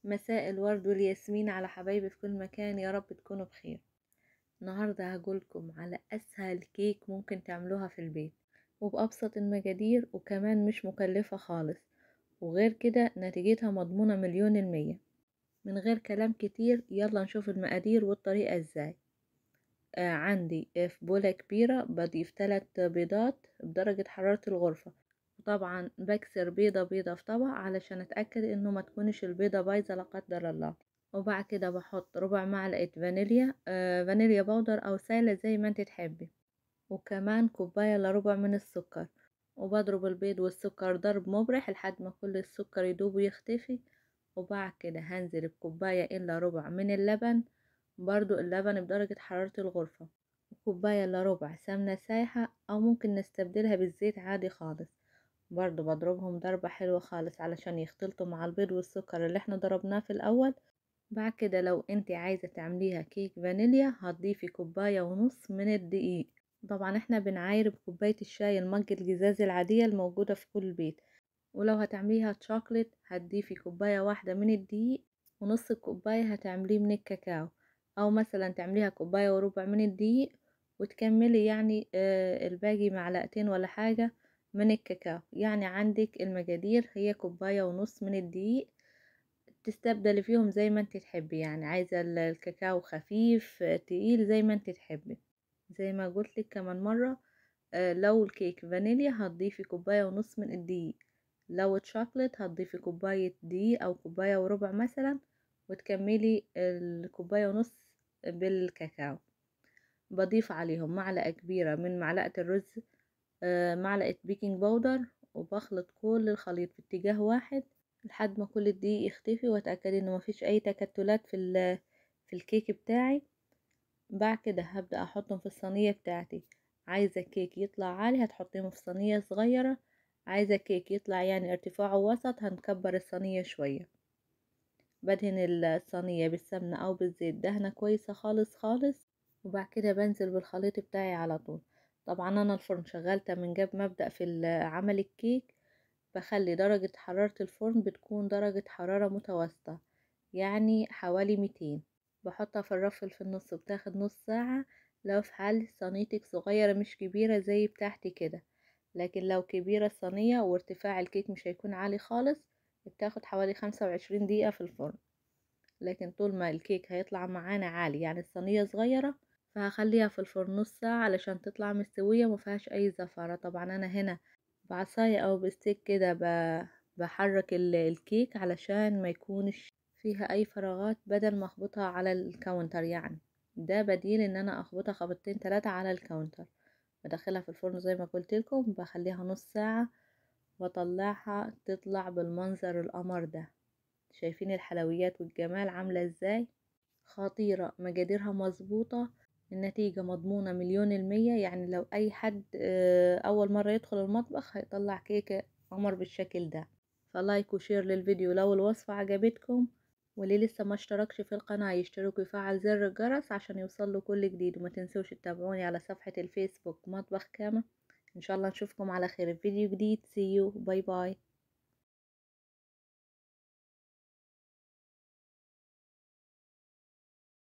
مساء الورد والياسمين على حبايبي في كل مكان، يا رب تكونوا بخير. النهاردة هقولكم على أسهل كيك ممكن تعملوها في البيت وبأبسط المقادير، وكمان مش مكلفة خالص، وغير كده نتيجتها مضمونة 100%. من غير كلام كتير يلا نشوف المقادير والطريقة ازاي. عندي في بولة كبيرة بضيف 3 بيضات بدرجة حرارة الغرفة، وطبعا بكسر بيضة بيضة في طبق علشان اتأكد انه ما تكونش البيضة بايظة لا قدر الله. وبعد كده بحط ربع معلقة فانيليا، فانيليا بودر او سايلة زي ما انت تحبي، وكمان كوباية الا ربع من السكر. وبضرب البيض والسكر ضرب مبرح لحد ما كل السكر يدوب ويختفي. وبعد كده هنزل بكوباية الا ربع من اللبن، برضو اللبن بدرجة حرارة الغرفة، وكوباية الا ربع سمنة سايحة او ممكن نستبدلها بالزيت عادي خالص. برضو بضربهم ضربة حلوة خالص علشان يختلطوا مع البيض والسكر اللي احنا ضربناه في الاول. بعد كده لو انت عايزة تعمليها كيك فانيليا هتضيفي كوباية ونص من الدقيق. طبعا احنا بنعاير بكوباية الشاي المج الجزاز العادية الموجودة في كل بيت. ولو هتعمليها تشوكلت هتضيفي كوباية واحدة من الدقيق، ونص الكوباية هتعمليه من الكاكاو، او مثلا تعمليها كوباية وربع من الدقيق وتكملي يعني الباقي معلقتين ولا حاجة من الكاكاو. يعني عندك المقادير هي كوباية ونص من الدقيق، تستبدلي فيهم زي ما انت تحبي، يعني عايزة الكاكاو خفيف تقيل زي ما انت تحبي. زي ما قلت لك كمان مرة، لو الكيك فانيليا هتضيفي كوباية ونص من الدقيق، لو تشوكلت هتضيفي كوباية دقيق او كوباية وربع مثلا، وتكملي الكوباية ونص بالكاكاو. بضيف عليهم معلقة كبيرة من معلقة الرز، معلقة بيكنج باودر، وبخلط كل الخليط في اتجاه واحد لحد ما كل الدقيق يختفي، واتأكد انه مفيش اي تكتلات في الكيك بتاعي. بعد كده هبدأ احطهم في الصينية بتاعتي. عايزة كيك يطلع عالي هتحطيهم في صينية صغيرة، عايزة كيك يطلع يعني ارتفاعه وسط هنكبر الصينية شوية. بدهن الصينية بالسمنة او بالزيت دهنة كويسة خالص خالص، وبعد كده بنزل بالخليط بتاعي على طول. طبعا انا الفرن شغلته من قبل ما ابدأ في عمل الكيك، بخلي درجة حرارة الفرن بتكون درجة حرارة متوسطة، يعني حوالي 200. بحطها في الرف اللي في النص بتاخد نص ساعة. لو في حال صينيتك صغيرة مش كبيرة زي بتاعتي كده، لكن لو كبيرة الصينية وارتفاع الكيك مش هيكون عالي خالص بتاخد حوالي 25 دقيقة في الفرن. لكن طول ما الكيك هيطلع معانا عالي يعني الصينية صغيرة، فهخليها في الفرن نص ساعة علشان تطلع مستوية مفيهاش اي زفارة. طبعا انا هنا بعصاية او بستيك كده بحرك الكيك علشان ما يكونش فيها اي فراغات، بدل ما اخبطها على الكاونتر. يعني ده بديل ان انا اخبطها خبطتين 3 على الكاونتر. بدخلها في الفرن زي ما قلت لكم، بخليها نص ساعة واطلعها تطلع بالمنظر القمر ده. شايفين الحلويات والجمال عاملة ازاي؟ خطيرة، مقاديرها مظبوطة، النتيجة مضمونة 100%. يعني لو اي حد اول مرة يدخل المطبخ هيطلع كيكة قمر بالشكل ده. فلايك وشير للفيديو لو الوصفة عجبتكم، واللي لسه ما اشتركش في القناة يشترك ويفعل زر الجرس عشان يوصله كل جديد. وما تنسوش تتابعوني على صفحة الفيسبوك مطبخ كامل. ان شاء الله نشوفكم على خير في فيديو جديد. See you. باي باي.